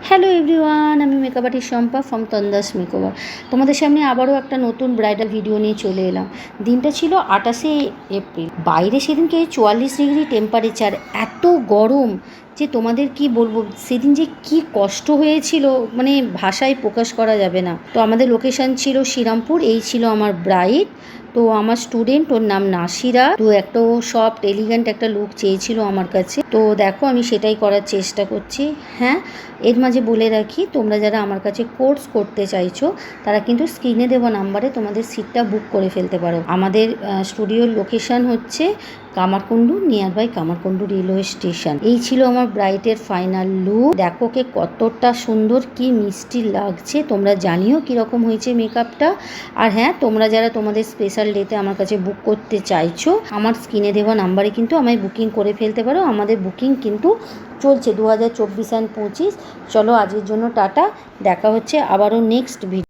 Hello everyone, আমি makeup artist Shampa from Tanda's makeover. তোমাদের সামনে আবারও একটা নতুন ব্রাইডাল ভিডিও নিয়ে চলে এলাম। দিনটা ছিল 28শে এপ্রিল। বাইরে সেদিনকে 44 ডিগ্রি টেম্পারেচার, এত গরম যে তোমাদের কি বলবো, সেদিন যে কি কষ্ট হয়েছিল মানে ভাষায় প্রকাশ করা যাবে না। তো আমাদের লোকেশন ছিল শ্রীরামপুর। এই ছিল আমার ব্রাইড। তো আমার স্টুডেন্ট, ওর নাম নাসিরা। তো একটা সফট এলিগেন্ট একটা লুক চেয়েছিল আমার কাছে। তো দেখো আমি সেটাই করার চেষ্টা করছি। হ্যাঁ, এর মাঝে বলে রাখি, তোমরা যারা আমার কাছে কোর্স করতে চাইছো তারা কিন্তু স্ক্রিনে দেওয়া নাম্বারে তোমাদের সিটটা বুক করে ফেলতে পারো। আমাদের স্টুডিওর লোকেশন হচ্ছে Kamarkundu, nearby Kamarkundu railway station. এই ছিল আমার ব্রাইডের ফাইনাল লুক। দেখো কে কতটা সুন্দর, কি মিষ্টি লাগছে। তোমরা জানিও কীরকম হয়েছে মেকআপটা। আর হ্যাঁ, তোমরা যারা তোমাদের স্পেশাল ডেতে আমার কাছে বুক করতে চাইছো, আমার স্ক্রিনে দেওয়া নাম্বারে কিন্তু আমায় বুকিং করে ফেলতে পারো। আমাদের বুকিং কিন্তু চলছে 2024 অ্যান্ড 25। চলো আজকের জন্য টাটা, দেখা হচ্ছে আবারও নেক্সট ভিডিও।